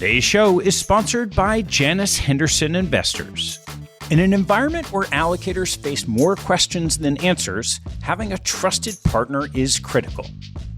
Today's show is sponsored by Janus Henderson Investors. In an environment where allocators face more questions than answers, having a trusted partner is critical.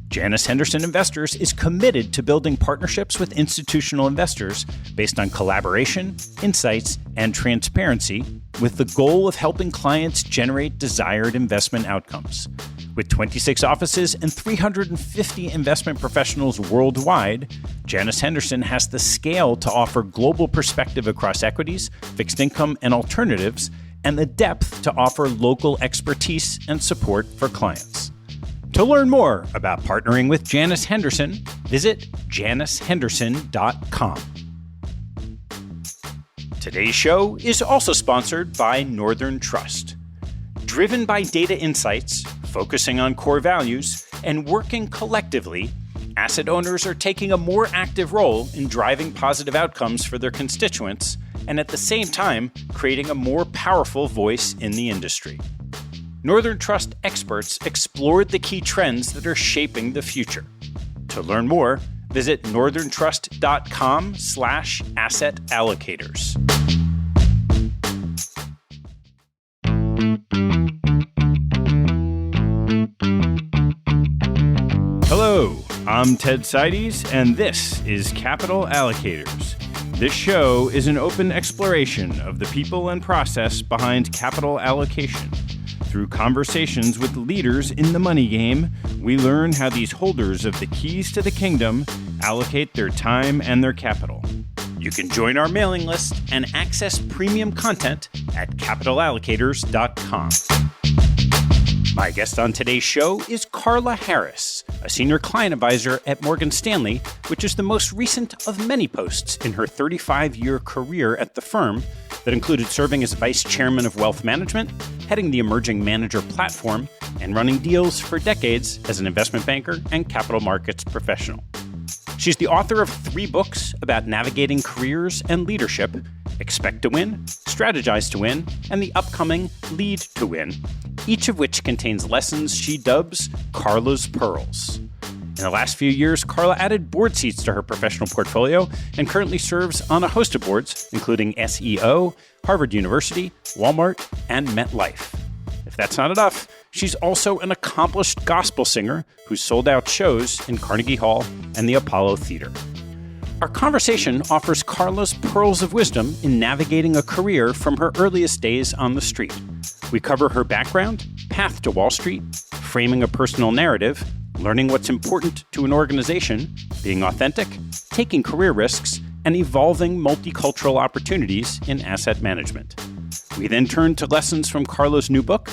Janus Henderson Investors is committed to building partnerships with institutional investors based on collaboration, insights, and transparency, with the goal of helping clients generate desired investment outcomes. With 26 offices and 350 investment professionals worldwide, Janus Henderson has the scale to offer global perspective across equities, fixed income, and alternatives, and the depth to offer local expertise and support for clients. To learn more about partnering with Janus Henderson, visit janushenderson.com. Today's show is also sponsored by Northern Trust. Driven by data insights, focusing on core values, and working collectively, asset owners are taking a more active role in driving positive outcomes for their constituents, and at the same time, creating a more powerful voice in the industry. Northern Trust experts explored the key trends that are shaping the future. To learn more, visit northerntrust.com/asset allocators. Hello, I'm Ted Seides, and this is Capital Allocators. This show is an open exploration of the people and process behind capital allocation. Through conversations with leaders in the money game, we learn how these holders of the keys to the kingdom allocate their time and their capital. You can join our mailing list and access premium content at capitalallocators.com. My guest on today's show is Carla Harris, a senior client advisor at Morgan Stanley, which is the most recent of many posts in her 35-year career at the firm that included serving as vice chairman of wealth management, heading the emerging manager platform, and running deals for decades as an investment banker and capital markets professional. She's the author of 3 books about navigating careers and leadership: Expect to Win, Strategize to Win, and the upcoming Lead to Win, each of which contains lessons she dubs Carla's Pearls. In the last few years, Carla added board seats to her professional portfolio and currently serves on a host of boards, including SEO, Harvard University, Walmart, and MetLife. If that's not enough, she's also an accomplished gospel singer who's sold out shows in Carnegie Hall and the Apollo Theater. Our conversation offers Carla's pearls of wisdom in navigating a career from her earliest days on the street. We cover her background, path to Wall Street, framing a personal narrative, learning what's important to an organization, being authentic, taking career risks, and evolving multicultural opportunities in asset management. We then turn to lessons from Carla's new book,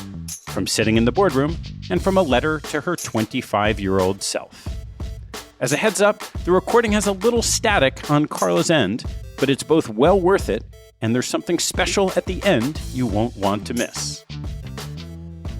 from sitting in the boardroom, and from a letter to her 25-year-old self. As a heads up, the recording has a little static on Carla's end, but it's both well worth it, and there's something special at the end you won't want to miss.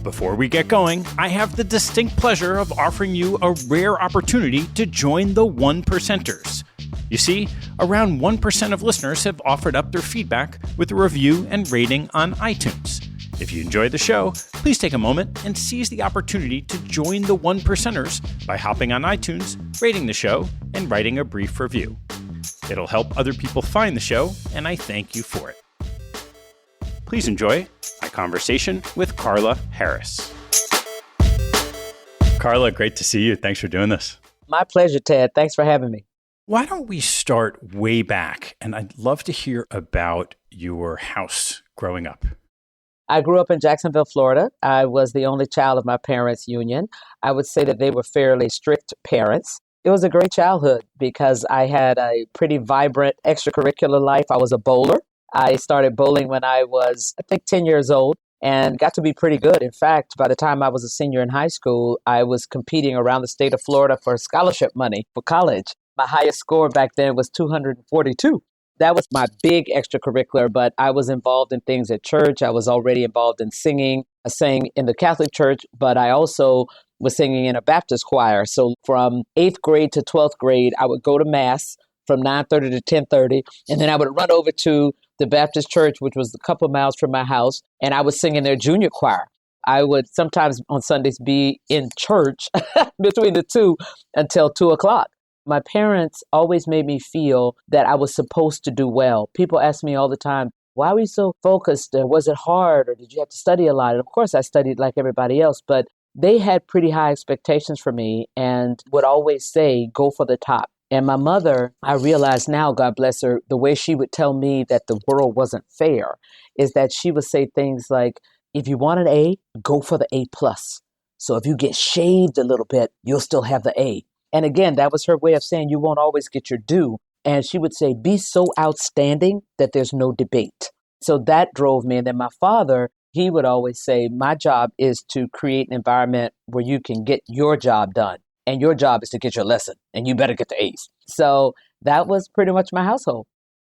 Before we get going, I have the distinct pleasure of offering you a rare opportunity to join the 1%ers. You see, around 1% of listeners have offered up their feedback with a review and rating on iTunes. If you enjoy the show, please take a moment and seize the opportunity to join the 1%ers by hopping on iTunes, rating the show, and writing a brief review. It'll help other people find the show, and I thank you for it. Please enjoy my conversation with Carla Harris. Carla, great to see you. Thanks for doing this. My pleasure, Ted. Thanks for having me. Why don't we start way back? And I'd love to hear about your house growing up. I grew up in Jacksonville, Florida. I was the only child of my parents' union. I would say that they were fairly strict parents. It was a great childhood because I had a pretty vibrant extracurricular life. I was a bowler. I started bowling when I was, 10 years old and got to be pretty good. In fact, by the time I was a senior in high school, I was competing around the state of Florida for scholarship money for college. My highest score back then was 242. That was my big extracurricular, but I was involved in things at church. I was already involved in singing. I sang in the Catholic church, but I also was singing in a Baptist choir. So from 8th grade to 12th grade, I would go to Mass from 9:30 to 10:30, and then I would run over to the Baptist church, which was a couple miles from my house, and I was singing their junior choir. I would sometimes on Sundays be in church between the two until 2 o'clock. My parents always made me feel that I was supposed to do well. People ask me all the time, why were you so focused? Was it hard or did you have to study a lot? And of course, I studied like everybody else, but they had pretty high expectations for me and would always say, go for the top. And my mother, I realize now, God bless her, the way she would tell me that the world wasn't fair is that she would say things like, if you want an A, go for the A plus. So if you get shaved a little bit, you'll still have the A. And again, that was her way of saying you won't always get your due. And she would say, be so outstanding that there's no debate. So that drove me. And then my father, he would always say, my job is to create an environment where you can get your job done. And your job is to get your lesson. And you better get the A's. So that was pretty much my household.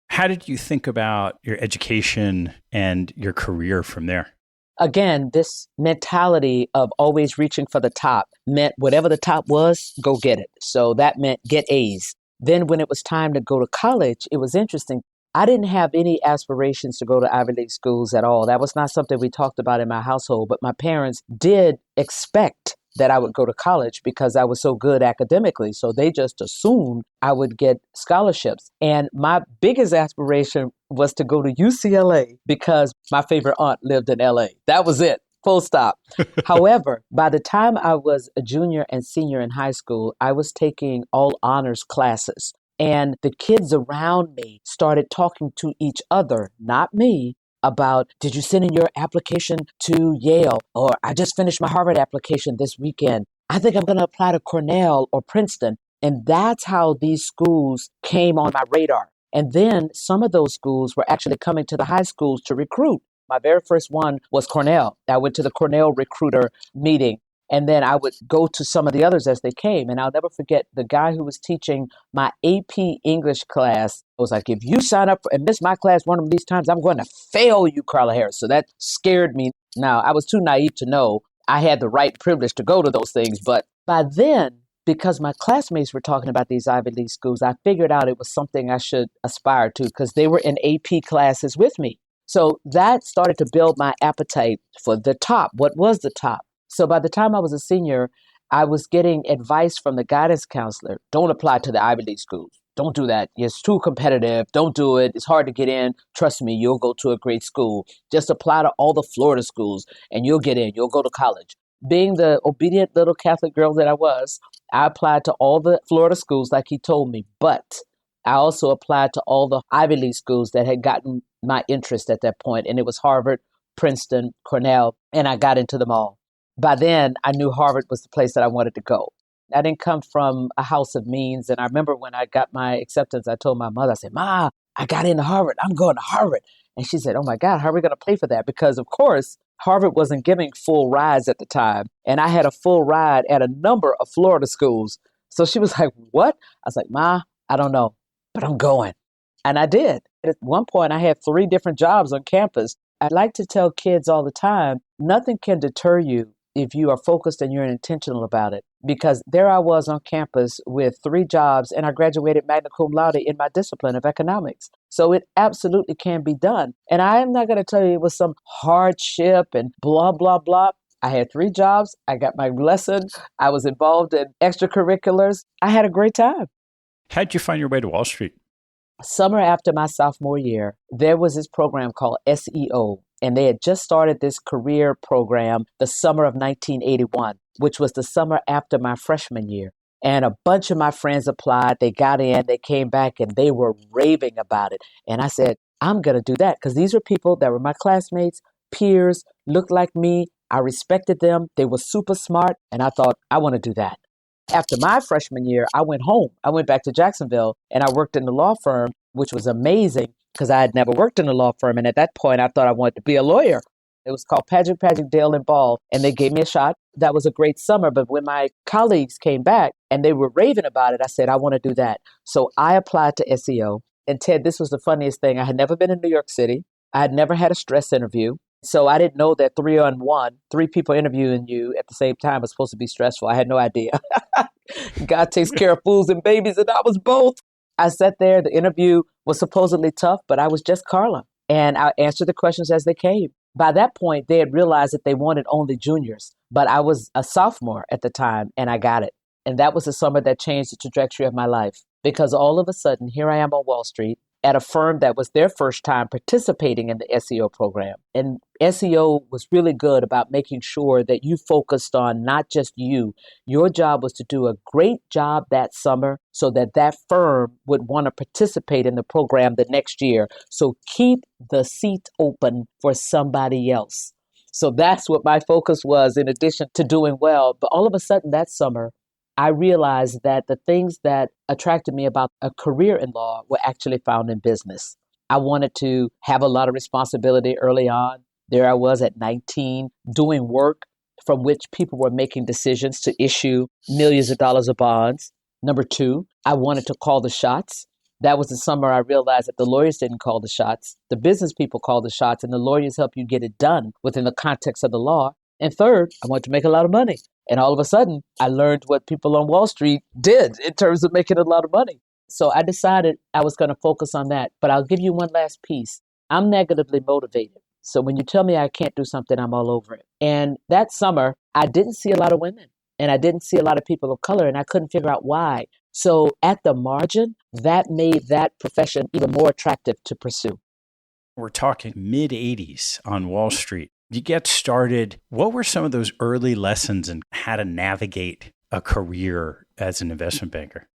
How did you think about your education and your career from there? Again, this mentality of always reaching for the top meant whatever the top was, go get it. So that meant get A's. Then when it was time to go to college, it was interesting. I didn't have any aspirations to go to Ivy League schools at all. That was not something we talked about in my household, but my parents did expect that I would go to college because I was so good academically. So they just assumed I would get scholarships. And my biggest aspiration was to go to UCLA because my favorite aunt lived in LA. That was it. Full stop. However, by the time I was a junior and senior in high school, I was taking all honors classes. And the kids around me started talking to each other, not me, about, did you send in your application to Yale? Or I just finished my Harvard application this weekend. I think I'm going to apply to Cornell or Princeton. And that's how these schools came on my radar. And then some of those schools were actually coming to the high schools to recruit. My very first one was Cornell. I went to the Cornell recruiter meeting. And then I would go to some of the others as they came. And I'll never forget the guy who was teaching my AP English class was like, if you sign up and miss my class one of these times, I'm going to fail you, Carla Harris. So that scared me. Now, I was too naive to know I had the right privilege to go to those things. But by then, because my classmates were talking about these Ivy League schools, I figured out it was something I should aspire to because they were in AP classes with me. So that started to build my appetite for the top. What was the top? So by the time I was a senior, I was getting advice from the guidance counselor. Don't apply to the Ivy League schools. Don't do that. It's too competitive. Don't do it. It's hard to get in. Trust me, you'll go to a great school. Just apply to all the Florida schools and you'll get in. You'll go to college. Being the obedient little Catholic girl that I was, I applied to all the Florida schools like he told me. But I also applied to all the Ivy League schools that had gotten my interest at that point. And it was Harvard, Princeton, Cornell, and I got into them all. By then, I knew Harvard was the place that I wanted to go. I didn't come from a house of means. And I remember when I got my acceptance, I told my mother, I said, Ma, I got into Harvard. I'm going to Harvard. And she said, oh my God, how are we going to pay for that? Because of course, Harvard wasn't giving full rides at the time. And I had a full ride at a number of Florida schools. So she was like, what? I was like, Ma, I don't know, but I'm going. And I did. At one point, I had 3 different jobs on campus. I like to tell kids all the time, nothing can deter you if you are focused and you're intentional about it. Because there I was on campus with 3 jobs and I graduated magna cum laude in my discipline of economics. So it absolutely can be done. And I am not going to tell you it was some hardship and blah, blah, blah. I had 3 jobs. I got my lesson. I was involved in extracurriculars. I had a great time. How did you find your way to Wall Street? Summer after my sophomore year, there was this program called SEO. And they had just started this career program the summer of 1981, which was the summer after my freshman year. And a bunch of my friends applied. They got in, they came back, and they were raving about it. And I said, I'm going to do that because these were people that were my classmates, peers, looked like me. I respected them. They were super smart. And I thought, I want to do that. After my freshman year, I went home. I went back to Jacksonville and I worked in the law firm, which was amazing because I had never worked in a law firm. And at that point, I thought I wanted to be a lawyer. It was called Patrick, Dale and Ball. And they gave me a shot. That was a great summer. But when my colleagues came back and they were raving about it, I said, I want to do that. So I applied to SEO. And Ted, this was the funniest thing. I had never been in New York City. I had never had a stress interview. So I didn't know that 3-on-1, 3 people interviewing you at the same time was supposed to be stressful. I had no idea. God takes care of fools and babies, and I was both. I sat there. The interview was supposedly tough, but I was just Carla. And I answered the questions as they came. By that point, they had realized that they wanted only juniors. But I was a sophomore at the time, and I got it. And that was the summer that changed the trajectory of my life, because all of a sudden, here I am on Wall Street at a firm that was their first time participating in the SEO program. And SEO was really good about making sure that you focused on not just you. Your job was to do a great job that summer so that that firm would want to participate in the program the next year. So keep the seat open for somebody else. So that's what my focus was, in addition to doing well. But all of a sudden that summer, I realized that the things that attracted me about a career in law were actually found in business. I wanted to have a lot of responsibility early on. There I was at 19 doing work from which people were making decisions to issue millions of dollars of bonds. Number two, I wanted to call the shots. That was the summer I realized that the lawyers didn't call the shots. The business people call the shots, and the lawyers help you get it done within the context of the law. And third, I wanted to make a lot of money. And all of a sudden, I learned what people on Wall Street did in terms of making a lot of money. So I decided I was going to focus on that. But I'll give you one last piece. I'm negatively motivated. So when you tell me I can't do something, I'm all over it. And that summer, I didn't see a lot of women, and I didn't see a lot of people of color, and I couldn't figure out why. So at the margin, that made that profession even more attractive to pursue. We're talking mid-'80s on Wall Street. You get started. What were some of those early lessons in how to navigate a career as an investment banker?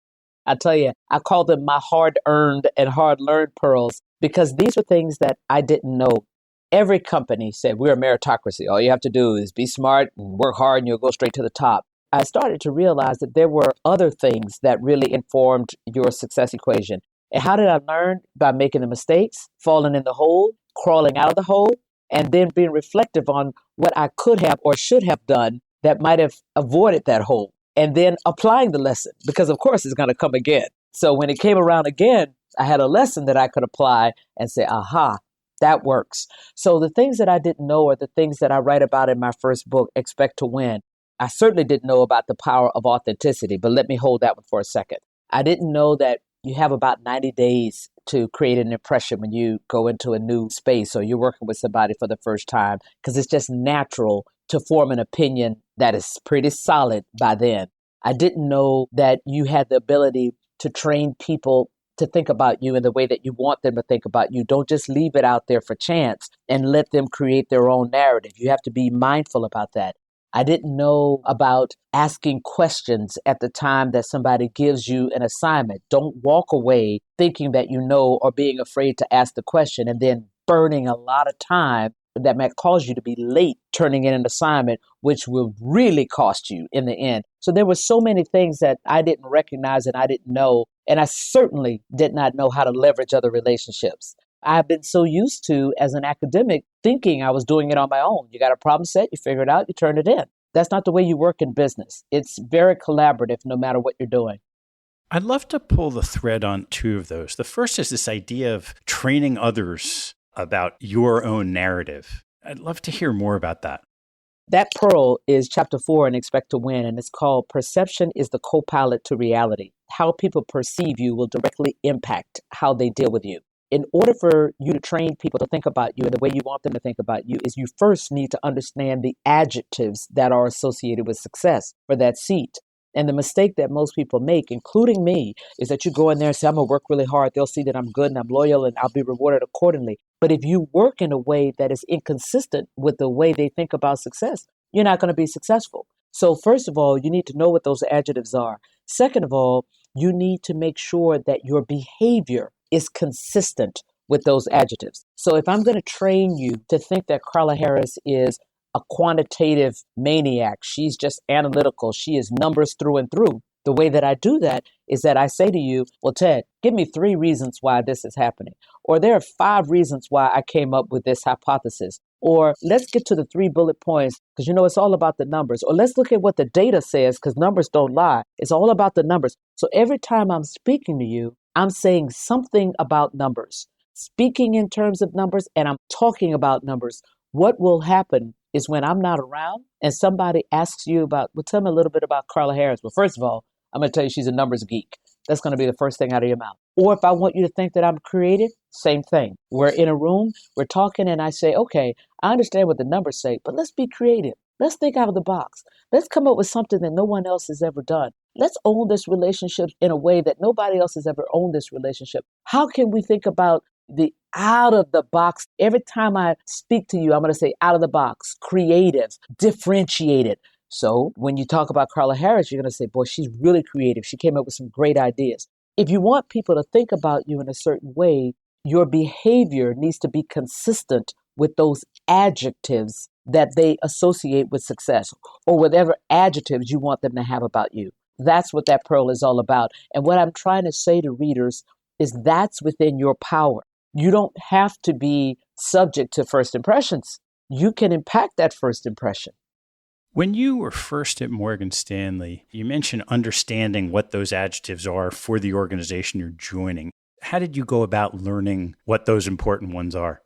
I tell you, I call them my hard-earned and hard-learned pearls, because these were things that I didn't know. Every company said, we're a meritocracy. All you have to do is be smart and work hard and you'll go straight to the top. I started to realize that there were other things that really informed your success equation. And how did I learn? By making the mistakes, falling in the hole, crawling out of the hole, and then being reflective on what I could have or should have done that might have avoided that hole, and then applying the lesson, because of course it's going to come again. So when it came around again, I had a lesson that I could apply and say, aha, that works. So the things that I didn't know are the things that I write about in my first book, Expect to Win. I certainly didn't know about the power of authenticity, but let me hold that one for a second. I didn't know that you have about 90 days to create an impression when you go into a new space or you're working with somebody for the first time, because it's just natural to form an opinion that is pretty solid by then. I didn't know that you had the ability to train people to think about you in the way that you want them to think about you. Don't just leave it out there for chance and let them create their own narrative. You have to be mindful about that. I didn't know about asking questions at the time that somebody gives you an assignment. Don't walk away thinking that you know or being afraid to ask the question and then burning a lot of time that might cause you to be late turning in an assignment, which will really cost you in the end. So there were so many things that I didn't recognize and I didn't know. And I certainly did not know how to leverage other relationships. I've been so used to, as an academic, thinking I was doing it on my own. You got a problem set, you figure it out, you turn it in. That's not the way you work in business. It's very collaborative no matter what you're doing. I'd love to pull the thread on two of those. The first is this idea of training others about your own narrative. I'd love to hear more about that. That pearl is chapter 4 in Expect to Win, and it's called Perception is the Co-Pilot to Reality. How people perceive you will directly impact how they deal with you. In order for you to train people to think about you and the way you want them to think about you is you first need to understand the adjectives that are associated with success for that seat. And the mistake that most people make, including me, is that you go in there and say, I'm going to work really hard. They'll see that I'm good and I'm loyal and I'll be rewarded accordingly. But if you work in a way that is inconsistent with the way they think about success, you're not going to be successful. So first of all, you need to know what those adjectives are. Second of all, you need to make sure that your behavior is consistent with those adjectives. So if I'm going to train you to think that Carla Harris is a quantitative maniac, she's just analytical, she is numbers through and through, the way that I do that is that I say to you, well, Ted, give me 3 reasons why this is happening. Or there are 5 reasons why I came up with this hypothesis. Or let's get to the 3 bullet points, because it's all about the numbers. Or let's look at what the data says, because numbers don't lie. It's all about the numbers. So every time I'm speaking to you, I'm saying something about numbers, speaking in terms of numbers, and I'm talking about numbers. What will happen is when I'm not around and somebody asks you about, well, tell me a little bit about Carla Harris. Well, first of all, I'm going to tell you she's a numbers geek. That's going to be the first thing out of your mouth. Or if I want you to think that I'm creative, same thing. We're in a room, we're talking, and I say, okay, I understand what the numbers say, but let's be creative. Let's think out of the box. Let's come up with something that no one else has ever done. Let's own this relationship in a way that nobody else has ever owned this relationship. How can we think about the out of the box? Every time I speak to you, I'm going to say out of the box, creative, differentiated. So when you talk about Carla Harris, you're going to say, boy, she's really creative. She came up with some great ideas. If you want people to think about you in a certain way, your behavior needs to be consistent with those adjectives that they associate with success, or whatever adjectives you want them to have about you. That's what that pearl is all about. And what I'm trying to say to readers is that's within your power. You don't have to be subject to first impressions. You can impact that first impression. When you were first at Morgan Stanley, you mentioned understanding what those adjectives are for the organization you're joining. How did you go about learning what those important ones are?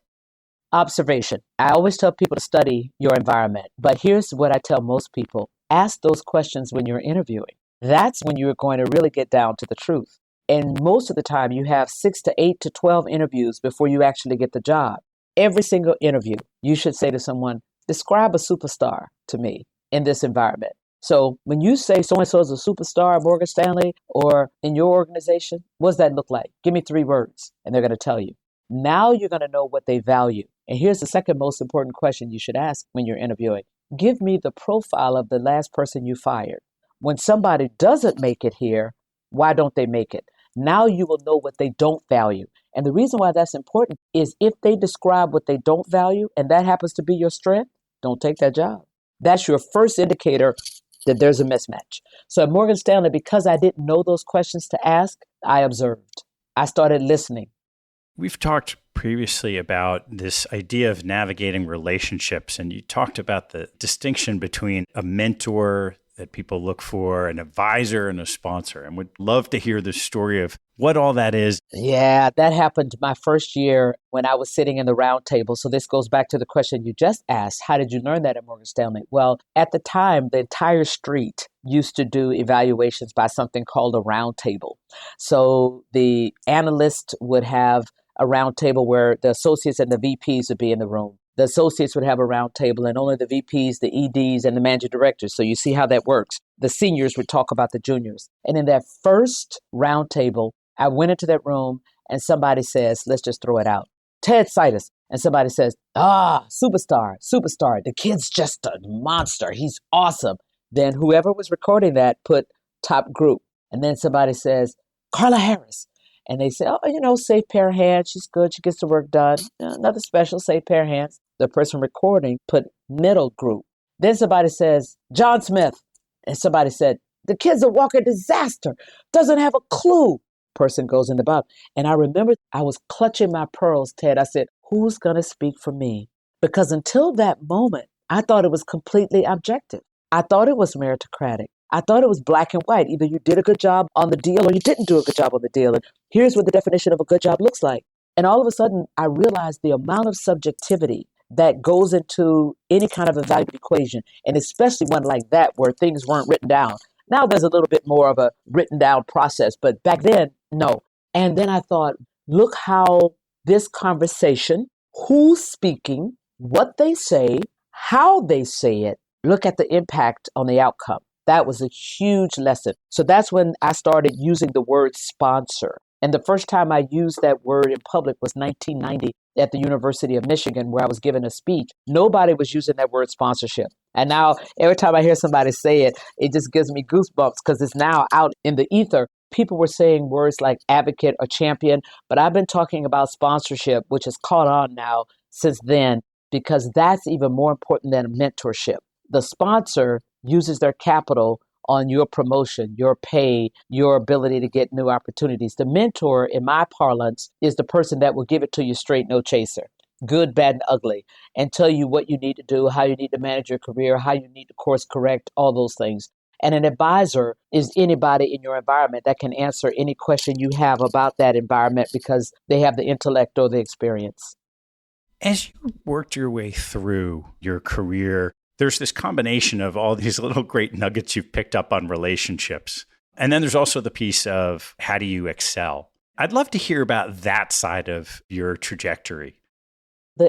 Observation. I always tell people to study your environment, but here's what I tell most people. Ask those questions when you're interviewing. That's when you're going to really get down to the truth. And most of the time, you have 6 to 8 to 12 interviews before you actually get the job. Every single interview, you should say to someone, describe a superstar to me in this environment. So when you say so-and-so is a superstar at Morgan Stanley or in your organization, what does that look like? Give me 3 words, and they're going to tell you. Now you're going to know what they value. And here's the second most important question you should ask when you're interviewing. Give me the profile of the last person you fired. When somebody doesn't make it here, why don't they make it? Now you will know what they don't value. And the reason why that's important is if they describe what they don't value and that happens to be your strength, don't take that job. That's your first indicator that there's a mismatch. So at Morgan Stanley, because I didn't know those questions to ask, I observed. I started listening. We've talked previously about this idea of navigating relationships, and you talked about the distinction between a mentor that people look for, an advisor, and a sponsor. And would love to hear the story of what all that is. Yeah, that happened my first year when I was sitting in the round table. So this goes back to the question you just asked. How did you learn that at Morgan Stanley? Well, at the time, the entire street used to do evaluations by something called a round table. So the analyst would have a round table where the associates and the VPs would be in the room. The associates would have a round table and only the VPs, the EDs, and the managing directors. So you see how that works. The seniors would talk about the juniors. And in that first round table, I went into that room and somebody says, let's just throw it out, Ted Citus. And somebody says, superstar. The kid's just a monster. He's awesome. Then whoever was recording that put top group. And then somebody says, Carla Harris. And they say, safe pair of hands. She's good. She gets the work done. Another special, safe pair of hands. The person recording put middle group. Then somebody says, John Smith. And somebody said, the kid's a walking disaster. Doesn't have a clue. Person goes in the bottom. And I remember I was clutching my pearls, Ted. I said, who's going to speak for me? Because until that moment, I thought it was completely objective. I thought it was meritocratic. I thought it was black and white. Either you did a good job on the deal or you didn't do a good job on the deal. And here's what the definition of a good job looks like. And all of a sudden, I realized the amount of subjectivity that goes into any kind of evaluation equation, and especially one like that where things weren't written down. Now there's a little bit more of a written down process, but back then, no. And then I thought, look how this conversation, who's speaking, what they say, how they say it, look at the impact on the outcome. That was a huge lesson. So that's when I started using the word sponsor. And the first time I used that word in public was 1990 at the University of Michigan, where I was giving a speech. Nobody was using that word sponsorship. And now every time I hear somebody say it, it just gives me goosebumps because it's now out in the ether. People were saying words like advocate or champion, but I've been talking about sponsorship, which has caught on now since then, because that's even more important than mentorship. The sponsor uses their capital on your promotion, your pay, your ability to get new opportunities. The mentor, in my parlance, is the person that will give it to you straight, no chaser, good, bad, and ugly, and tell you what you need to do, how you need to manage your career, how you need to course correct, all those things. And an advisor is anybody in your environment that can answer any question you have about that environment because they have the intellect or the experience. As you worked your way through your career, there's this combination of all these little great nuggets you've picked up on relationships. And then there's also the piece of how do you excel? I'd love to hear about that side of your trajectory.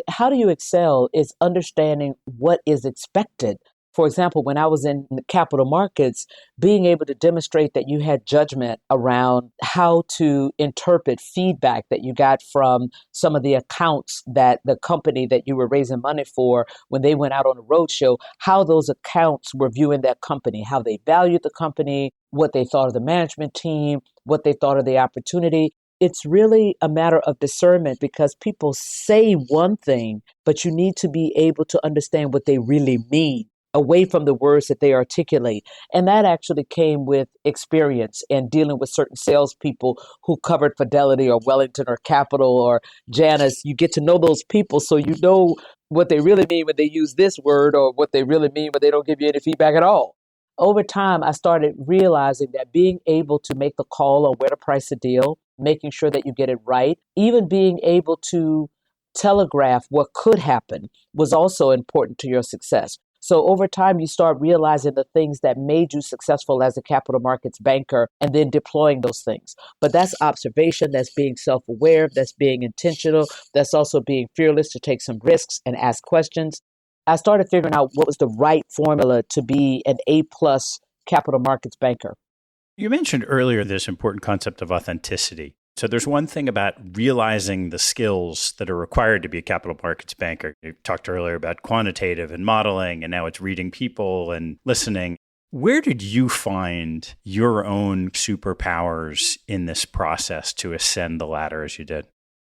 How do you excel is understanding what is expected For example, when I was in the capital markets, being able to demonstrate that you had judgment around how to interpret feedback that you got from some of the accounts that the company that you were raising money for, when they went out on a roadshow, how those accounts were viewing that company, how they valued the company, what they thought of the management team, what they thought of the opportunity. It's really a matter of discernment because people say one thing, but you need to be able to understand what they really mean away from the words that they articulate. And that actually came with experience and dealing with certain salespeople who covered Fidelity or Wellington or Capital or Janus. You get to know those people so you know what they really mean when they use this word or what they really mean when they don't give you any feedback at all. Over time, I started realizing that being able to make the call on where to price a deal, making sure that you get it right, even being able to telegraph what could happen was also important to your success. So over time, you start realizing the things that made you successful as a capital markets banker and then deploying those things. But that's observation, that's being self-aware, that's being intentional, that's also being fearless to take some risks and ask questions. I started figuring out what was the right formula to be an A-plus capital markets banker. You mentioned earlier this important concept of authenticity. So there's one thing about realizing the skills that are required to be a capital markets banker. You talked earlier about quantitative and modeling, and now it's reading people and listening. Where did you find your own superpowers in this process to ascend the ladder as you did?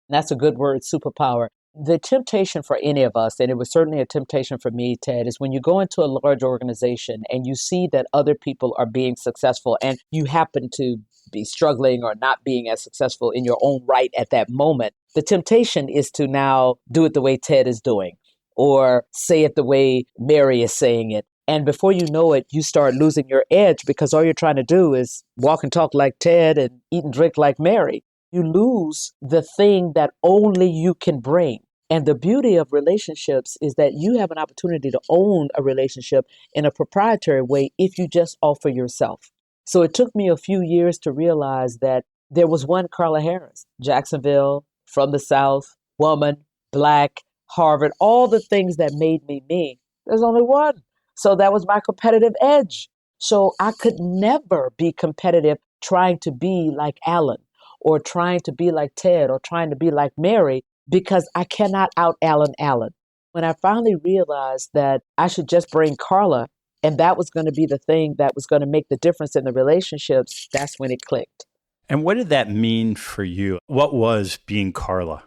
That's a good word, superpower. The temptation for any of us, and it was certainly a temptation for me, Ted, is when you go into a large organization and you see that other people are being successful and you happen to be struggling or not being as successful in your own right at that moment, the temptation is to now do it the way Ted is doing or say it the way Mary is saying it. And before you know it, you start losing your edge because all you're trying to do is walk and talk like Ted and eat and drink like Mary. You lose the thing that only you can bring. And the beauty of relationships is that you have an opportunity to own a relationship in a proprietary way if you just offer yourself. So it took me a few years to realize that there was one Carla Harris, Jacksonville, from the South, woman, Black, Harvard, all the things that made me me. There's only one. So that was my competitive edge. So I could never be competitive trying to be like Alan or trying to be like Ted or trying to be like Mary because I cannot out Alan Allen. When I finally realized that I should just bring Carla and that was going to be the thing that was going to make the difference in the relationships, that's when it clicked. And what did that mean for you? What was being Carla?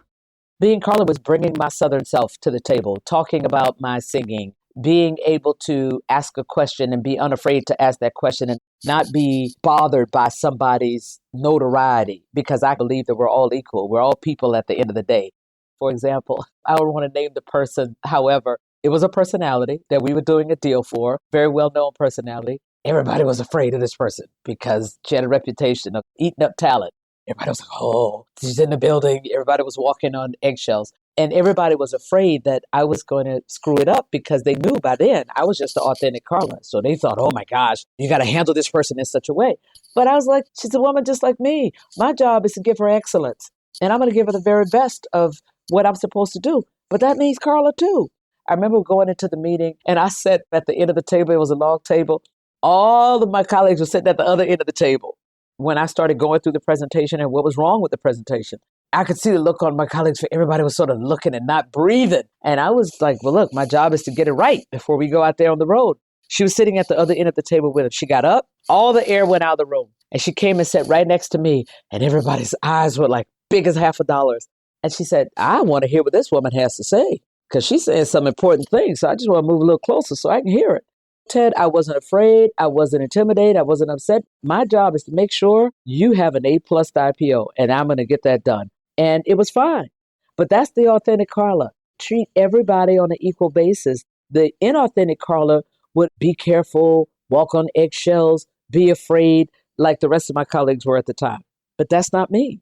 Being Carla was bringing my Southern self to the table, talking about my singing, being able to ask a question and be unafraid to ask that question and not be bothered by somebody's notoriety because I believe that we're all equal. We're all people at the end of the day. For example, I don't want to name the person. However, it was a personality that we were doing a deal for, very well-known personality. Everybody was afraid of this person because she had a reputation of eating up talent. Everybody was like, oh, she's in the building. Everybody was walking on eggshells. And everybody was afraid that I was going to screw it up because they knew by then I was just the authentic Carla. So they thought, oh my gosh, you got to handle this person in such a way. But I was like, she's a woman just like me. My job is to give her excellence. And I'm going to give her the very best of what I'm supposed to do. But that means Carla too. I remember going into the meeting and I sat at the end of the table. It was a long table. All of my colleagues were sitting at the other end of the table. When I started going through the presentation and what was wrong with the presentation, I could see the look on my colleagues. Everybody was sort of looking and not breathing. And I was like, well, look, my job is to get it right before we go out there on the road. She was sitting at the other end of the table with him. She got up, all the air went out of the room. And she came and sat right next to me. And everybody's eyes were like big as $50. And she said, I want to hear what this woman has to say because she's saying some important things. So I just want to move a little closer so I can hear it. Ted, I wasn't afraid. I wasn't intimidated. I wasn't upset. My job is to make sure you have an A-plus IPO, and I'm going to get that done. And it was fine. But that's the authentic Carla. Treat everybody on an equal basis. The inauthentic Carla would be careful, walk on eggshells, be afraid, like the rest of my colleagues were at the time. But that's not me.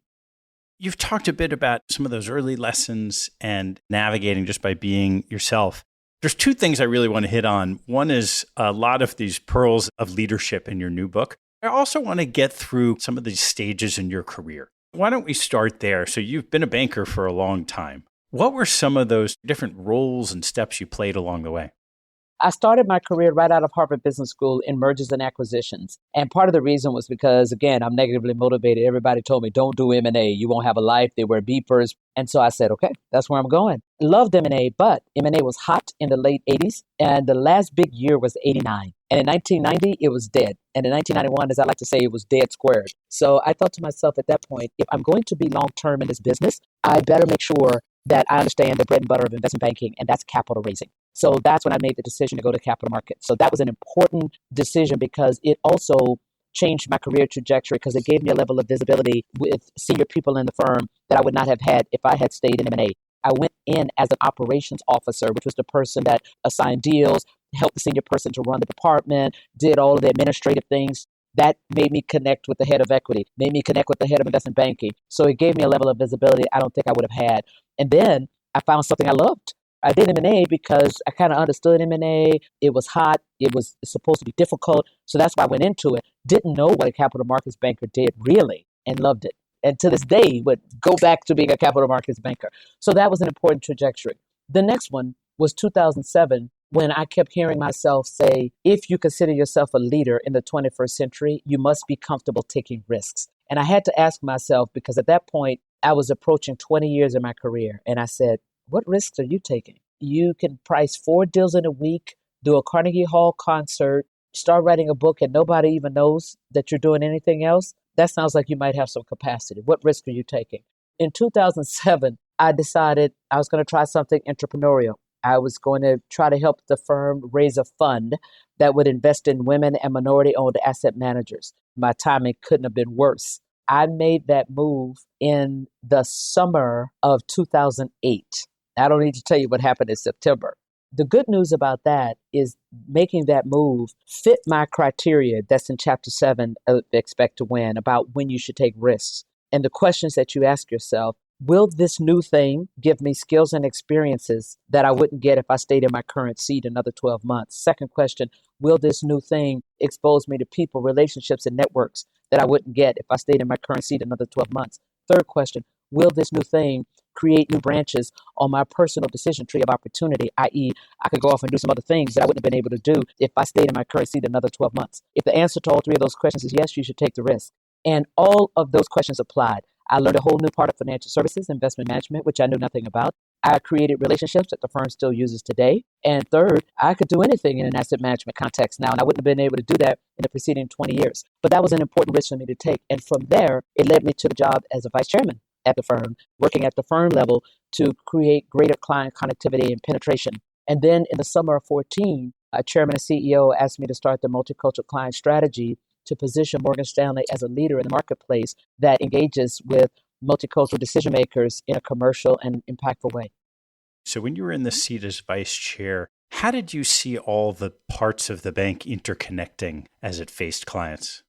You've talked a bit about some of those early lessons and navigating just by being yourself. There's two things I really want to hit on. One is a lot of these pearls of leadership in your new book. I also want to get through some of these stages in your career. Why don't we start there? So you've been a banker for a long time. What were some of those different roles and steps you played along the way? I started my career right out of Harvard Business School in mergers and acquisitions. And part of the reason was because, again, I'm negatively motivated. Everybody told me, don't do M&A. You won't have a life. They wear beepers. And so I said, okay, that's where I'm going. Loved M&A, but M&A was hot in the late 80s. And the last big year was 89. And in 1990, it was dead. And in 1991, as I like to say, it was dead squared. So I thought to myself at that point, if I'm going to be long-term in this business, I better make sure that I understand the bread and butter of investment banking, and that's capital raising. So that's when I made the decision to go to capital markets. So that was an important decision because it also changed my career trajectory because it gave me a level of visibility with senior people in the firm that I would not have had if I had stayed in M&A. I went in as an operations officer, which was the person that assigned deals, helped the senior person to run the department, did all of the administrative things. That made me connect with the head of equity, made me connect with the head of investment banking. So it gave me a level of visibility I don't think I would have had. And then I found something I loved. I did M&A because I kind of understood M&A. It was hot. It was supposed to be difficult. So that's why I went into it. Didn't know what a capital markets banker did really and loved it. And to this day, would go back to being a capital markets banker. So that was an important trajectory. The next one was 2007 when I kept hearing myself say, if you consider yourself a leader in the 21st century, you must be comfortable taking risks. And I had to ask myself, because at that point, I was approaching 20 years in my career. And I said, what risks are you taking? You can price 4 deals in a week, do a Carnegie Hall concert, start writing a book, and nobody even knows that you're doing anything else. That sounds like you might have some capacity. What risk are you taking? In 2007, I decided I was going to try something entrepreneurial. I was going to try to help the firm raise a fund that would invest in women and minority-owned asset managers. My timing couldn't have been worse. I made that move in the summer of 2008. I don't need to tell you what happened in September. The good news about that is making that move fit my criteria that's in Chapter 7 of Expect to Win about when you should take risks. And the questions that you ask yourself, will this new thing give me skills and experiences that I wouldn't get if I stayed in my current seat another 12 months? Second question, will this new thing expose me to people, relationships, and networks that I wouldn't get if I stayed in my current seat another 12 months? Third question, will this new thing create new branches on my personal decision tree of opportunity, i.e., I could go off and do some other things that I wouldn't have been able to do if I stayed in my current seat another 12 months? If the answer to all 3 of those questions is yes, you should take the risk. And all of those questions applied. I learned a whole new part of financial services, investment management, which I knew nothing about. I created relationships that the firm still uses today. And third, I could do anything in an asset management context now, and I wouldn't have been able to do that in the preceding 20 years. But that was an important risk for me to take. And from there, it led me to the job as a vice chairman at the firm, working at the firm level to create greater client connectivity and penetration. And then in the summer of 14, a chairman and CEO asked me to start the multicultural client strategy to position Morgan Stanley as a leader in the marketplace that engages with multicultural decision makers in a commercial and impactful way. So when you were in the seat as vice chair, how did you see all the parts of the bank interconnecting as it faced clients?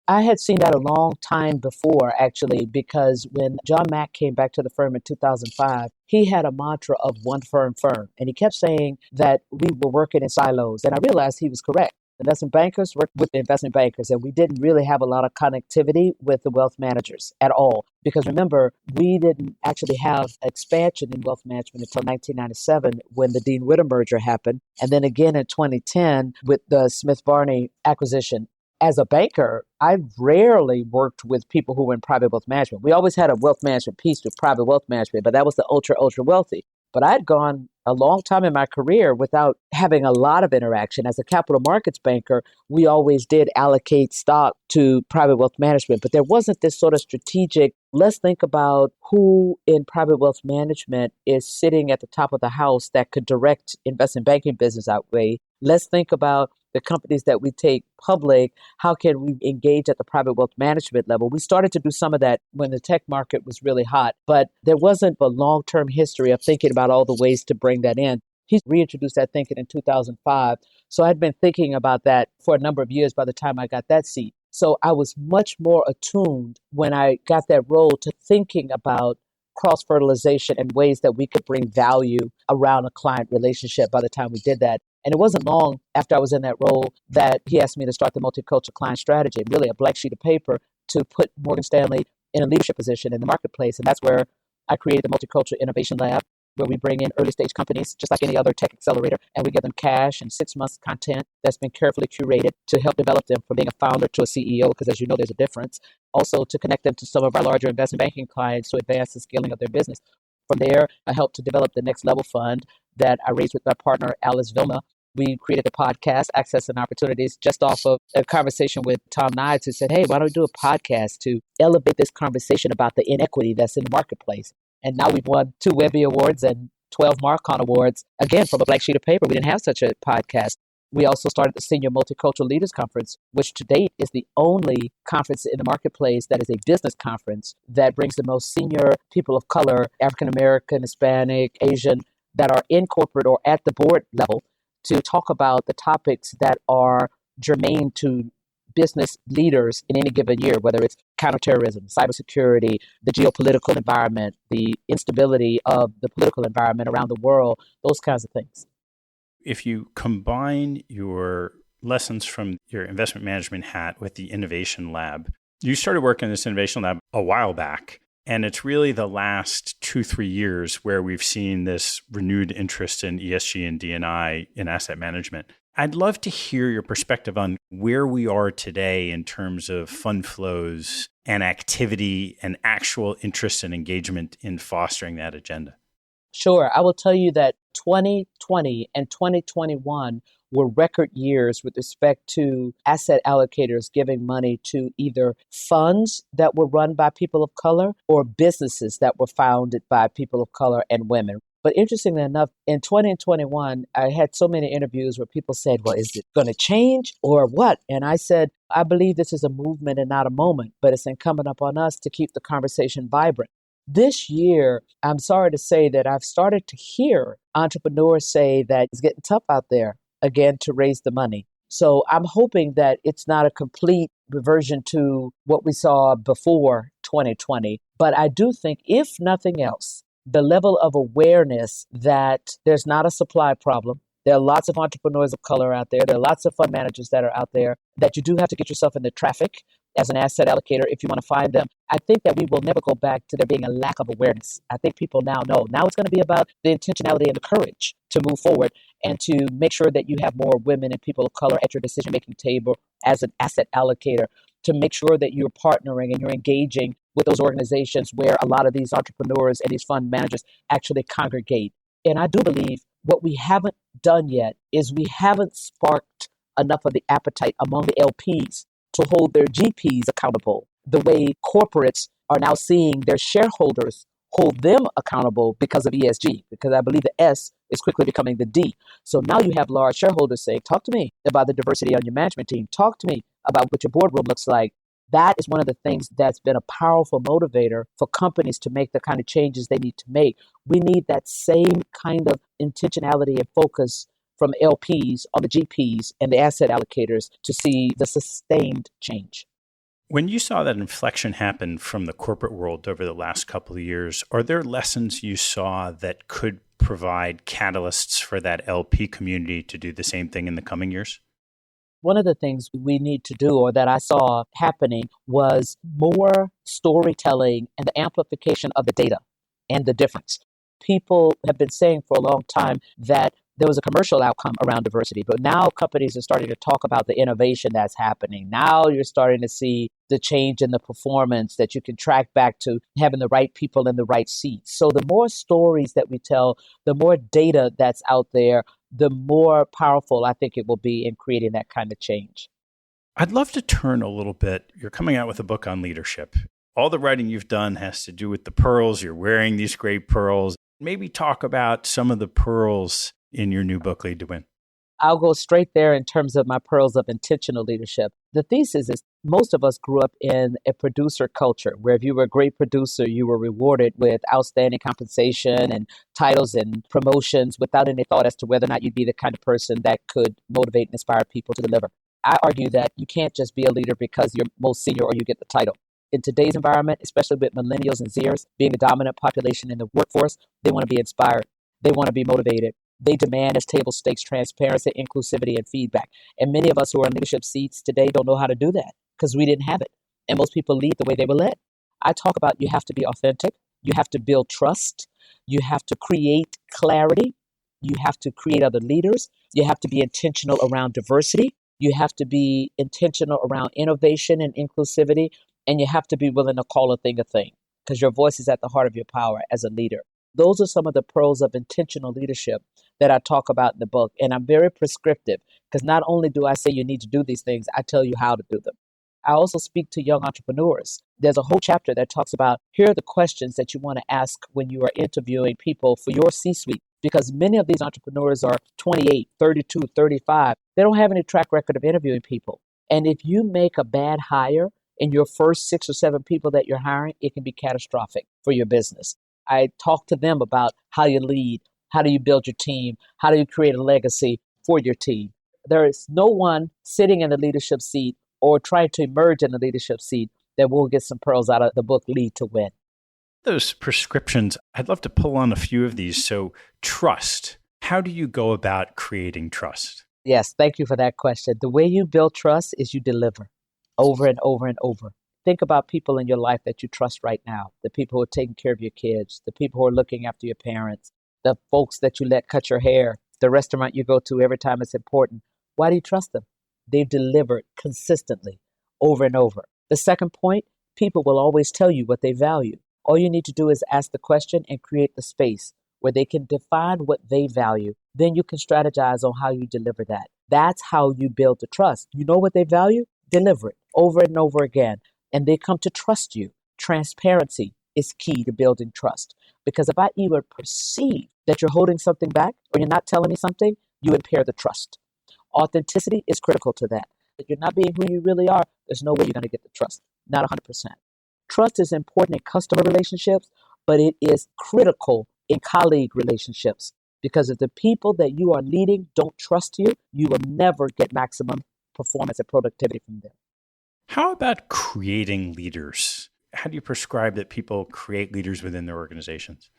I had seen that a long time before, actually, because when John Mack came back to the firm in 2005, he had a mantra of one firm. And he kept saying that we were working in silos. And I realized he was correct. Investment bankers worked with the investment bankers, and we didn't really have a lot of connectivity with the wealth managers at all. Because remember, we didn't actually have expansion in wealth management until 1997 when the Dean Witter merger happened, and then again in 2010 with the Smith Barney acquisition. As a banker, I rarely worked with people who were in private wealth management. We always had a wealth management piece with private wealth management, but that was the ultra wealthy. But I'd gone a long time in my career without having a lot of interaction. As a capital markets banker, we always did allocate stock to private wealth management, but there wasn't this sort of strategic, let's think about who in private wealth management is sitting at the top of the house that could direct investment banking business that way. Let's think about the companies that we take public. How can we engage at the private wealth management level? We started to do some of that when the tech market was really hot, but there wasn't a long-term history of thinking about all the ways to bring that in. He reintroduced that thinking in 2005. So I'd been thinking about that for a number of years by the time I got that seat. So I was much more attuned when I got that role to thinking about cross-fertilization and ways that we could bring value around a client relationship by the time we did that. And it wasn't long after I was in that role that he asked me to start the multicultural client strategy, really a blank sheet of paper to put Morgan Stanley in a leadership position in the marketplace. And that's where I created the Multicultural Innovation Lab. where we bring in early stage companies, just like any other tech accelerator, and we give them cash and 6 months content that's been carefully curated to help develop them from being a founder to a CEO, because as you know, there's a difference. Also to connect them to some of our larger investment banking clients to advance the scaling of their business. From there, I helped to develop the Next Level Fund that I raised with my partner, Alice Vilma. We created a podcast, Access and Opportunities, just off of a conversation with Tom Nides, who said, hey, why don't we do a podcast to elevate this conversation about the inequity that's in the marketplace? And now we've won 2 Webby Awards and 12 Marcon Awards, again, from a blank sheet of paper. We didn't have such a podcast. We also started the Senior Multicultural Leaders Conference, which to date is the only conference in the marketplace that is a business conference that brings the most senior people of color, African American, Hispanic, Asian, that are in corporate or at the board level to talk about the topics that are germane to business leaders in any given year, whether it's counterterrorism, cybersecurity, the geopolitical environment, the instability of the political environment around the world, those kinds of things. If you combine your lessons from your investment management hat with the innovation lab, you started working in this innovation lab a while back, and it's really the last 2-3 years where we've seen this renewed interest in ESG and D&I in asset management. I'd love to hear your perspective on where we are today in terms of fund flows and activity and actual interest and engagement in fostering that agenda. Sure. I will tell you that 2020 and 2021 were record years with respect to asset allocators giving money to either funds that were run by people of color or businesses that were founded by people of color and women. But interestingly enough, in 2021, I had so many interviews where people said, well, is it going to change or what? And I said, I believe this is a movement and not a moment, but it's incumbent upon us to keep the conversation vibrant. This year, I'm sorry to say that I've started to hear entrepreneurs say that it's getting tough out there, again, to raise the money. So I'm hoping that it's not a complete reversion to what we saw before 2020. But I do think, if nothing else, the level of awareness that there's not a supply problem. There are lots of entrepreneurs of color out there. There are lots of fund managers that are out there, that you do have to get yourself in the traffic as an asset allocator if you want to find them. I think that we will never go back to there being a lack of awareness. I think people now know. Now it's going to be about the intentionality and the courage to move forward and to make sure that you have more women and people of color at your decision-making table as an asset allocator, to make sure that you're partnering and you're engaging with those organizations where a lot of these entrepreneurs and these fund managers actually congregate. And I do believe what we haven't done yet is we haven't sparked enough of the appetite among the LPs to hold their GPs accountable the way corporates are now seeing their shareholders hold them accountable because of ESG, because I believe the S is quickly becoming the D. So now you have large shareholders saying, talk to me about the diversity on your management team. Talk to me about what your boardroom looks like. That is one of the things that's been a powerful motivator for companies to make the kind of changes they need to make. We need that same kind of intentionality and focus from LPs on the GPs and the asset allocators to see the sustained change. When you saw that inflection happen from the corporate world over the last couple of years, are there lessons you saw that could provide catalysts for that LP community to do the same thing in the coming years? One of the things we need to do, or that I saw happening, was more storytelling and the amplification of the data and the difference. People have been saying for a long time that there was a commercial outcome around diversity, but now companies are starting to talk about the innovation that's happening. Now you're starting to see the change in the performance that you can track back to having the right people in the right seats. So the more stories that we tell, the more data that's out there, the more powerful I think it will be in creating that kind of change. I'd love to turn a little bit. You're coming out with a book on leadership. All the writing you've done has to do with the pearls. You're wearing these great pearls. Maybe talk about some of the pearls in your new book, Lead to Win. I'll go straight there in terms of my pearls of intentional leadership. The thesis is most of us grew up in a producer culture where if you were a great producer, you were rewarded with outstanding compensation and titles and promotions without any thought as to whether or not you'd be the kind of person that could motivate and inspire people to deliver. I argue that you can't just be a leader because you're most senior or you get the title. In today's environment, especially with millennials and Zers being the dominant population in the workforce, they want to be inspired. They want to be motivated. They demand as table stakes transparency, inclusivity, and feedback. And many of us who are in leadership seats today don't know how to do that because we didn't have it. And most people lead the way they were led. I talk about you have to be authentic. You have to build trust. You have to create clarity. You have to create other leaders. You have to be intentional around diversity. You have to be intentional around innovation and inclusivity. And you have to be willing to call a thing because your voice is at the heart of your power as a leader. Those are some of the pros of intentional leadership that I talk about in the book. And I'm very prescriptive because not only do I say you need to do these things, I tell you how to do them. I also speak to young entrepreneurs. There's a whole chapter that talks about here are the questions that you want to ask when you are interviewing people for your C-suite, because many of these entrepreneurs are 28, 32, 35. They don't have any track record of interviewing people. And if you make a bad hire in your first 6 or 7 people that you're hiring, it can be catastrophic for your business. I talk to them about how you lead, how do you build your team, how do you create a legacy for your team. There is no one sitting in the leadership seat or trying to emerge in the leadership seat that will get some pearls out of the book, Lead to Win. Those prescriptions, I'd love to pull on a few of these. So trust, how do you go about creating trust? Yes, thank you for that question. The way you build trust is you deliver over and over and over. Think about people in your life that you trust right now, the people who are taking care of your kids, the people who are looking after your parents, the folks that you let cut your hair, the restaurant you go to every time it's important. Why do you trust them? They've delivered consistently over and over. The second point, people will always tell you what they value. All you need to do is ask the question and create the space where they can define what they value. Then you can strategize on how you deliver that. That's how you build the trust. You know what they value? Deliver it over and over again. And they come to trust you. Transparency is key to building trust. Because if I even perceive that you're holding something back or you're not telling me something, you impair the trust. Authenticity is critical to that. If you're not being who you really are, there's no way you're going to get the trust. Not 100%. Trust is important in customer relationships, but it is critical in colleague relationships. Because if the people that you are leading don't trust you, you will never get maximum performance and productivity from them. How about creating leaders? How do you prescribe that people create leaders within their organizations?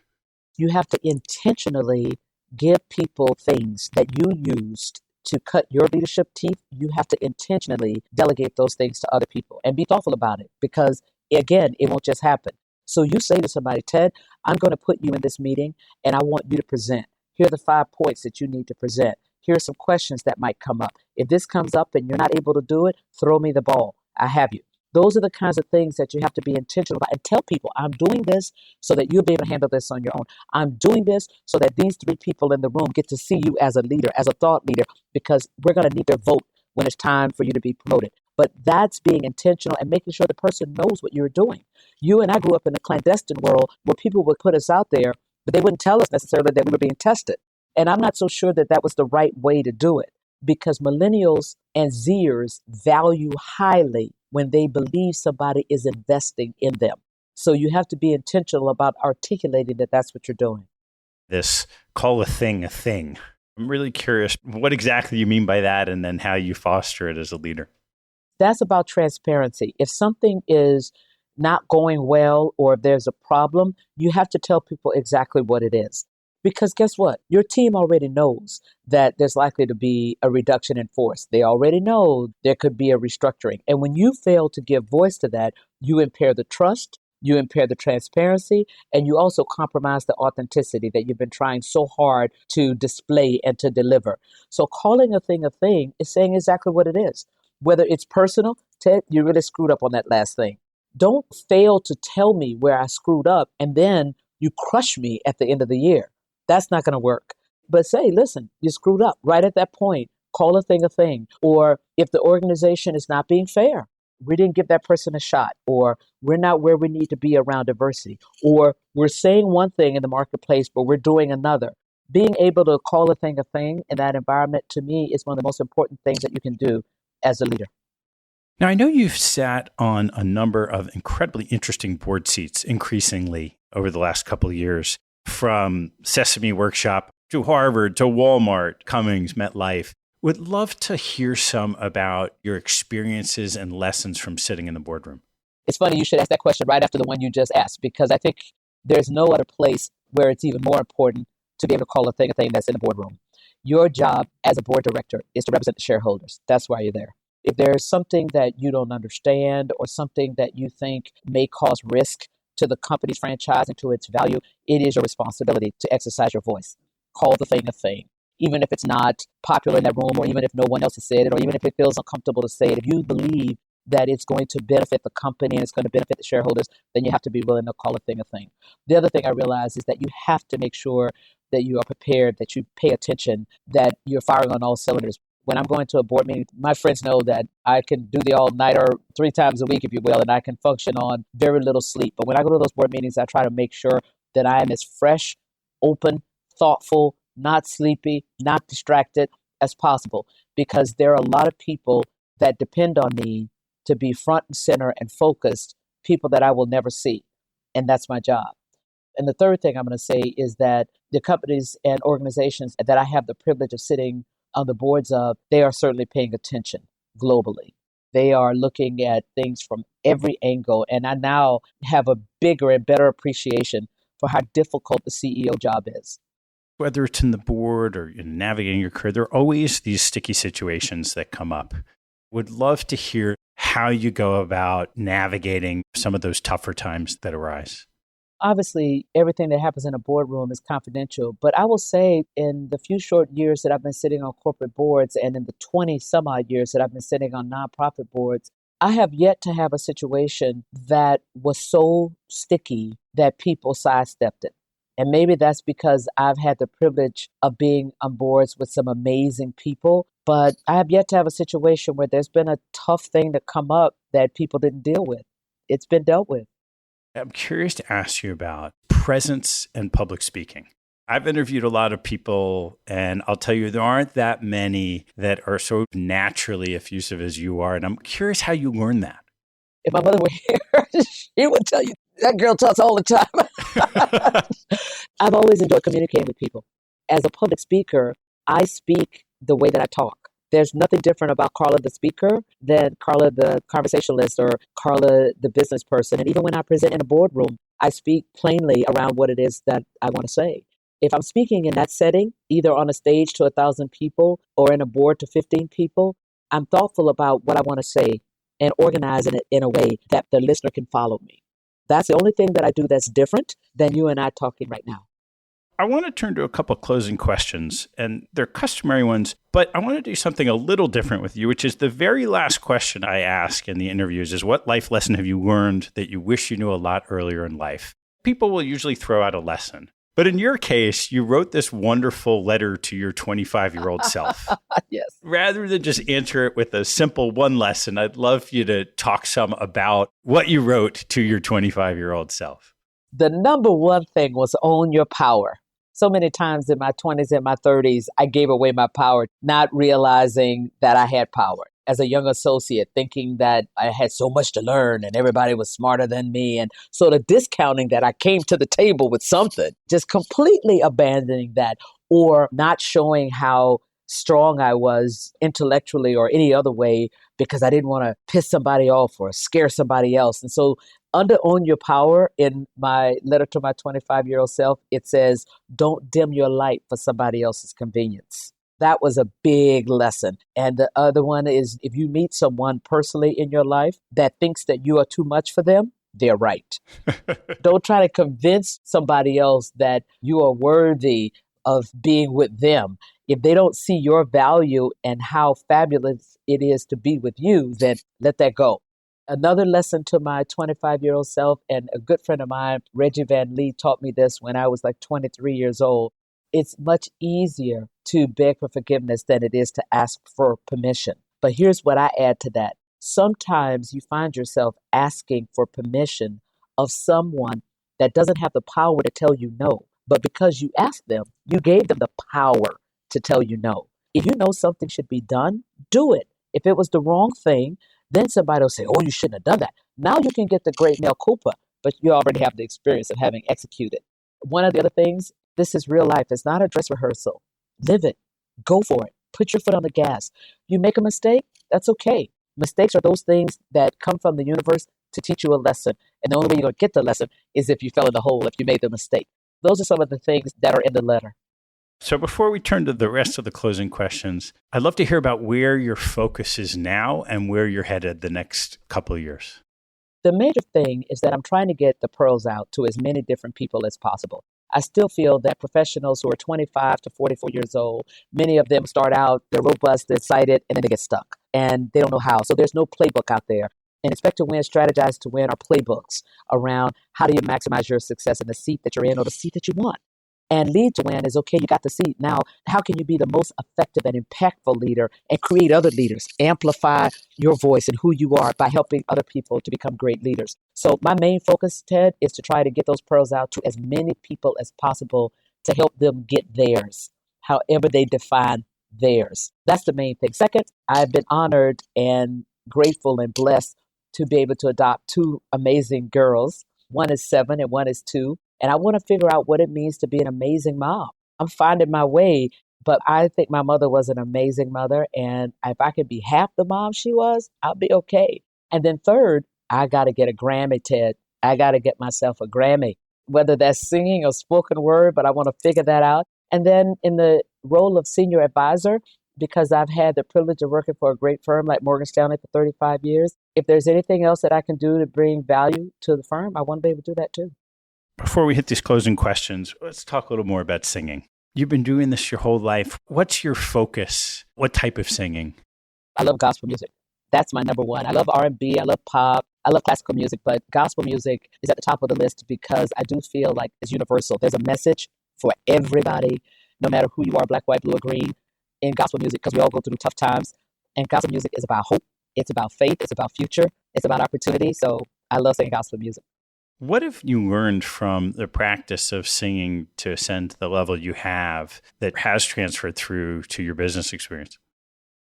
You have to intentionally give people things that you used to cut your leadership teeth. You have to intentionally delegate those things to other people and be thoughtful about it because, again, it won't just happen. So you say to somebody, Ted, I'm going to put you in this meeting and I want you to present. Here are the 5 points that you need to present. Here are some questions that might come up. If this comes up and you're not able to do it, throw me the ball. I have you. Those are the kinds of things that you have to be intentional about and tell people, I'm doing this so that you'll be able to handle this on your own. I'm doing this so that these 3 people in the room get to see you as a leader, as a thought leader, because we're going to need their vote when it's time for you to be promoted. But that's being intentional and making sure the person knows what you're doing. You and I grew up in a clandestine world where people would put us out there, but they wouldn't tell us necessarily that we were being tested. And I'm not so sure that that was the right way to do it because millennials and Zers value highly when they believe somebody is investing in them. So you have to be intentional about articulating that that's what you're doing. This call a thing a thing. I'm really curious what exactly you mean by that and then how you foster it as a leader. That's about transparency. If something is not going well or if there's a problem, you have to tell people exactly what it is. Because guess what? Your team already knows that there's likely to be a reduction in force. They already know there could be a restructuring. And when you fail to give voice to that, you impair the trust, you impair the transparency, and you also compromise the authenticity that you've been trying so hard to display and to deliver. So calling a thing is saying exactly what it is. Whether it's personal, Ted, you really screwed up on that last thing. Don't fail to tell me where I screwed up and then you crush me at the end of the year. That's not going to work. But say, listen, you screwed up right at that point. Call a thing. Or if the organization is not being fair, we didn't give that person a shot, or we're not where we need to be around diversity, or we're saying one thing in the marketplace, but we're doing another. Being able to call a thing in that environment, to me, is one of the most important things that you can do as a leader. Now, I know you've sat on a number of incredibly interesting board seats increasingly over the last couple of years, from Sesame Workshop to Harvard to Walmart, Cummings, MetLife. Would love to hear some about your experiences and lessons from sitting in the boardroom. It's funny you should ask that question right after the one you just asked, because I think there's no other place where it's even more important to be able to call a thing that's in the boardroom. Your job as a board director is to represent the shareholders. That's why you're there. If there's something that you don't understand or something that you think may cause risk to the company's franchise and to its value, it is your responsibility to exercise your voice. Call the thing a thing. Even if it's not popular in that room, or even if no one else has said it, or even if it feels uncomfortable to say it, if you believe that it's going to benefit the company and it's going to benefit the shareholders, then you have to be willing to call a thing a thing. The other thing I realize is that you have to make sure that you are prepared, that you pay attention, that you're firing on all cylinders. When I'm going to a board meeting, my friends know that I can do the all-nighter 3 times a week, if you will, and I can function on very little sleep. But when I go to those board meetings, I try to make sure that I am as fresh, open, thoughtful, not sleepy, not distracted as possible, because there are a lot of people that depend on me to be front and center and focused, people that I will never see. And that's my job. And the third thing I'm going to say is that the companies and organizations that I have the privilege of sitting on the boards of, they are certainly paying attention globally. They are looking at things from every angle. And I now have a bigger and better appreciation for how difficult the CEO job is. Whether it's in the board or in navigating your career, there are always these sticky situations that come up. Would love to hear how you go about navigating some of those tougher times that arise. Obviously, everything that happens in a boardroom is confidential, but I will say in the few short years that I've been sitting on corporate boards and in the 20 some odd years that I've been sitting on nonprofit boards, I have yet to have a situation that was so sticky that people sidestepped it. And maybe that's because I've had the privilege of being on boards with some amazing people, but I have yet to have a situation where there's been a tough thing to come up that people didn't deal with. It's been dealt with. I'm curious to ask you about presence and public speaking. I've interviewed a lot of people, and I'll tell you, there aren't that many that are so naturally effusive as you are. And I'm curious how you learned that. If my mother were here, she would tell you, that girl talks all the time. I've always enjoyed communicating with people. As a public speaker, I speak the way that I talk. There's nothing different about Carla the speaker than Carla the conversationalist or Carla the business person. And even when I present in a boardroom, I speak plainly around what it is that I want to say. If I'm speaking in that setting, either on a stage to 1,000 people or in a board to 15 people, I'm thoughtful about what I want to say and organizing it in a way that the listener can follow me. That's the only thing that I do that's different than you and I talking right now. I want to turn to a couple of closing questions, and they're customary ones, but I want to do something a little different with you, which is the very last question I ask in the interviews is, what life lesson have you learned that you wish you knew a lot earlier in life? People will usually throw out a lesson. But in your case, you wrote this wonderful letter to your 25-year-old self. Yes. Rather than just answer it with a simple one lesson, I'd love you to talk some about what you wrote to your 25-year-old self. The number one thing was own your power. So many times in my 20s and my 30s, I gave away my power, not realizing that I had power. As a young associate, thinking that I had so much to learn and everybody was smarter than me, and sort of discounting that I came to the table with something, just completely abandoning that, or not showing how strong I was intellectually or any other way because I didn't want to piss somebody off or scare somebody else. And so under Own Your Power, in my letter to my 25-year-old self, it says, don't dim your light for somebody else's convenience. That was a big lesson. And the other one is, if you meet someone personally in your life that thinks that you are too much for them, they're right. Don't try to convince somebody else that you are worthy of being with them. If they don't see your value and how fabulous it is to be with you, then let that go. Another lesson to my 25-year-old self, and a good friend of mine, Reggie Van Lee, taught me this when I was like 23 years old. It's much easier to beg for forgiveness than it is to ask for permission. But here's what I add to that. Sometimes you find yourself asking for permission of someone that doesn't have the power to tell you no. But because you asked them, you gave them the power to tell you no. If you know something should be done, do it. If it was the wrong thing, then somebody will say, oh, you shouldn't have done that. Now you can get the great mea culpa, but you already have the experience of having executed. One of the other things, this is real life. It's not a dress rehearsal. Live it. Go for it. Put your foot on the gas. You make a mistake, that's okay. Mistakes are those things that come from the universe to teach you a lesson. And the only way you're going to get the lesson is if you fell in the hole, if you made the mistake. Those are some of the things that are in the letter. So before we turn to the rest of the closing questions, I'd love to hear about where your focus is now and where you're headed the next couple of years. The major thing is that I'm trying to get the pearls out to as many different people as possible. I still feel that professionals who are 25 to 44 years old, many of them start out, they're robust, they're excited, and then they get stuck and they don't know how. So there's no playbook out there. And Expect to Win, Strategize to Win are playbooks around how do you maximize your success in the seat that you're in or the seat that you want. And Lead to Win is, okay, you got the seat. Now, how can you be the most effective and impactful leader and create other leaders? Amplify your voice and who you are by helping other people to become great leaders. So my main focus, Ted, is to try to get those pearls out to as many people as possible to help them get theirs, however they define theirs. That's the main thing. Second, I've been honored and grateful and blessed to be able to adopt two amazing girls. One is 7 and one is 2. And I want to figure out what it means to be an amazing mom. I'm finding my way, but I think my mother was an amazing mother. And if I could be half the mom she was, I'll be okay. And then third, I got to get a Grammy, Ted. I got to get myself a Grammy, whether that's singing or spoken word, but I want to figure that out. And then in the role of senior advisor, because I've had the privilege of working for a great firm like Morgan Stanley for 35 years, if there's anything else that I can do to bring value to the firm, I want to be able to do that too. Before we hit these closing questions, let's talk a little more about singing. You've been doing this your whole life. What's your focus? What type of singing? I love gospel music. That's my number one. I love R&B. I love pop. I love classical music, but gospel music is at the top of the list because I do feel like it's universal. There's a message for everybody, no matter who you are, black, white, blue, or green, in gospel music, because we all go through tough times. And gospel music is about hope. It's about faith. It's about future. It's about opportunity. So I love singing gospel music. What have you learned from the practice of singing to ascend to the level you have that has transferred through to your business experience?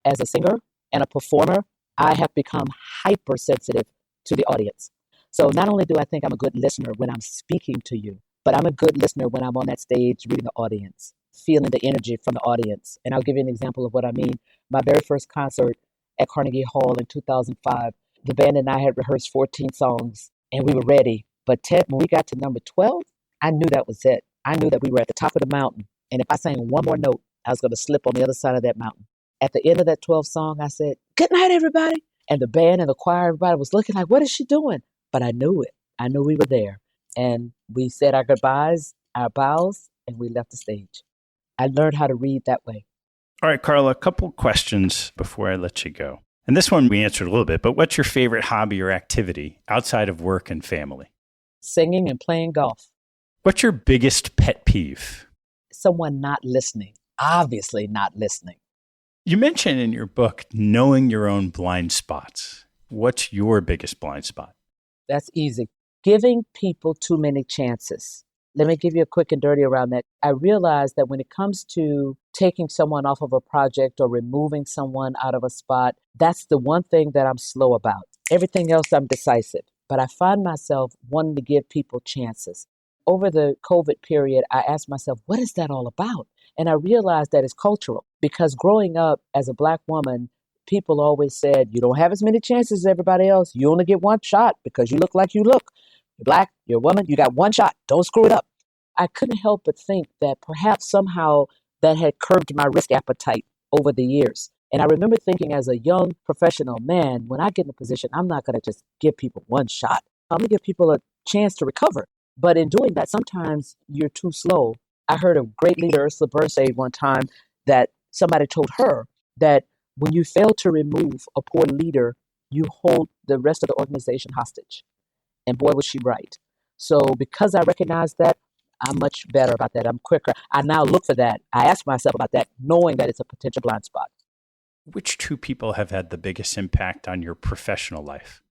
As a singer and a performer, I have become hypersensitive to the audience. So not only do I think I'm a good listener when I'm speaking to you, but I'm a good listener when I'm on that stage reading the audience, feeling the energy from the audience. And I'll give you an example of what I mean. My very first concert at Carnegie Hall in 2005, the band and I had rehearsed 14 songs and we were ready. But Ted, when we got to number 12, I knew that was it. I knew that we were at the top of the mountain. And if I sang one more note, I was going to slip on the other side of that mountain. At the end of that 12th song, I said, "Good night, everybody." And the band and the choir, everybody was looking like, what is she doing? But I knew it. I knew we were there. And we said our goodbyes, our bows, and we left the stage. I learned how to read that way. All right, Carla, a couple questions before I let you go. And this one we answered a little bit, but what's your favorite hobby or activity outside of work and family? Singing and playing golf. What's your biggest pet peeve? Someone not listening, obviously not listening. You mentioned in your book knowing your own blind spots. What's your biggest blind spot? That's easy. Giving people too many chances. Let me give you a quick and dirty around that. I realized that when it comes to taking someone off of a project or removing someone out of a spot, that's the one thing that I'm slow about. Everything else, I'm decisive. But I find myself wanting to give people chances. Over the COVID period, I asked myself, what is that all about? And I realized that it's cultural because growing up as a Black woman, people always said, you don't have as many chances as everybody else. You only get one shot because you look like you look. You're Black, you're a woman, you got one shot. Don't screw it up. I couldn't help but think that perhaps somehow that had curbed my risk appetite over the years. And I remember thinking as a young professional, man, when I get in a position, I'm not going to just give people one shot. I'm going to give people a chance to recover. But in doing that, sometimes you're too slow. I heard a great leader, Ursula Burns, say one time that somebody told her that when you fail to remove a poor leader, you hold the rest of the organization hostage. And boy, was she right. So because I recognize that, I'm much better about that. I'm quicker. I now look for that. I ask myself about that, knowing that it's a potential blind spot. Which two people have had the biggest impact on your professional life?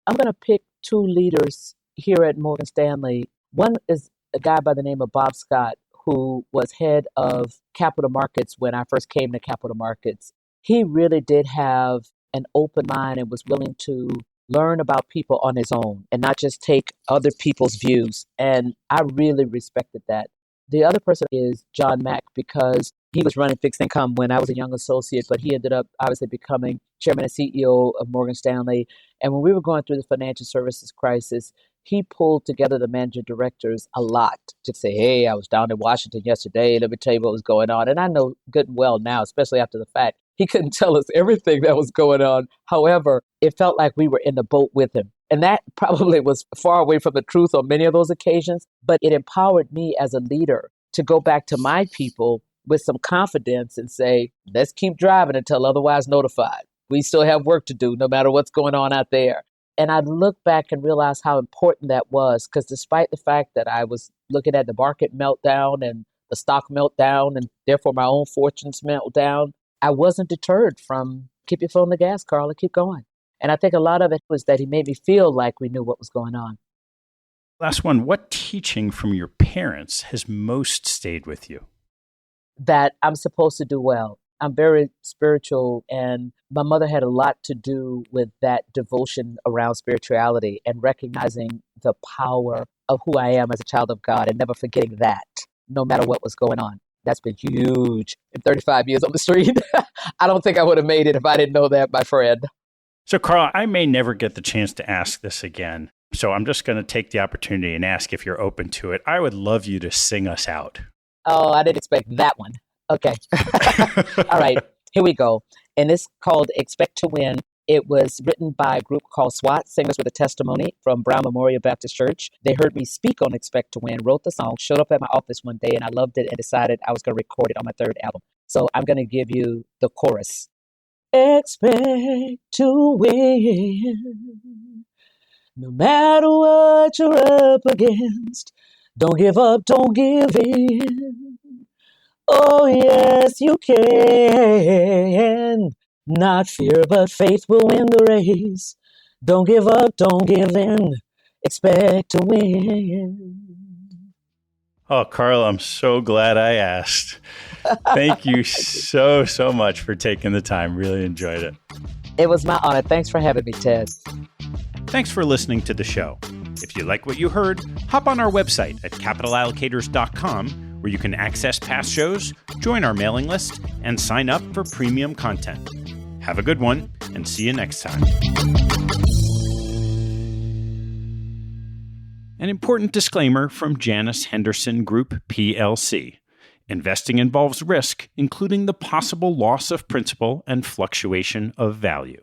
I'm going to pick two leaders here at Morgan Stanley. One is a guy by the name of Bob Scott, who was head of capital markets when I first came to capital markets. He really did have an open mind and was willing to learn about people on his own and not just take other people's views. And I really respected that. The other person is John Mack, because he was running fixed income when I was a young associate, but he ended up obviously becoming chairman and CEO of Morgan Stanley. And when we were going through the financial services crisis, he pulled together the managing directors a lot to say, hey, I was down in Washington yesterday. Let me tell you what was going on. And I know good and well now, especially after the fact, he couldn't tell us everything that was going on. However, it felt like we were in the boat with him. And that probably was far away from the truth on many of those occasions, but it empowered me as a leader to go back to my people with some confidence and say, let's keep driving until otherwise notified. We still have work to do no matter what's going on out there. And I look back and realize how important that was, because despite the fact that I was looking at the market meltdown and the stock meltdown and therefore my own fortunes meltdown, I wasn't deterred from keep your foot on the gas, Carla, keep going. And I think a lot of it was that he made me feel like we knew what was going on. Last one, what teaching from your parents has most stayed with you? That I'm supposed to do well. I'm very spiritual, and my mother had a lot to do with that devotion around spirituality and recognizing the power of who I am as a child of God and never forgetting that, no matter what was going on. That's been huge. In 35 years on the street, I don't think I would have made it if I didn't know that, my friend. So, Carla, I may never get the chance to ask this again, so I'm just going to take the opportunity and ask if you're open to it. I would love you to sing us out. Oh, I didn't expect that one. Okay. All right, here we go. And it's called Expect to Win. It was written by a group called SWAT, Singers with a Testimony from Brown Memorial Baptist Church. They heard me speak on Expect to Win, wrote the song, showed up at my office one day, and I loved it and decided I was going to record it on my third album. So I'm going to give you the chorus. Expect to win, no matter what you're up against. Don't give up, don't give in. Oh, yes, you can. Not fear, but faith will win the race. Don't give up, don't give in. Expect to win. Oh, Carla, I'm so glad I asked. Thank you so much for taking the time. Really enjoyed it. It was my honor. Thanks for having me, Ted. Thanks for listening to the show. If you like what you heard, hop on our website at capitalallocators.com, where you can access past shows, join our mailing list, and sign up for premium content. Have a good one, and see you next time. An important disclaimer from Janus Henderson Group, PLC. Investing involves risk, including the possible loss of principal and fluctuation of value.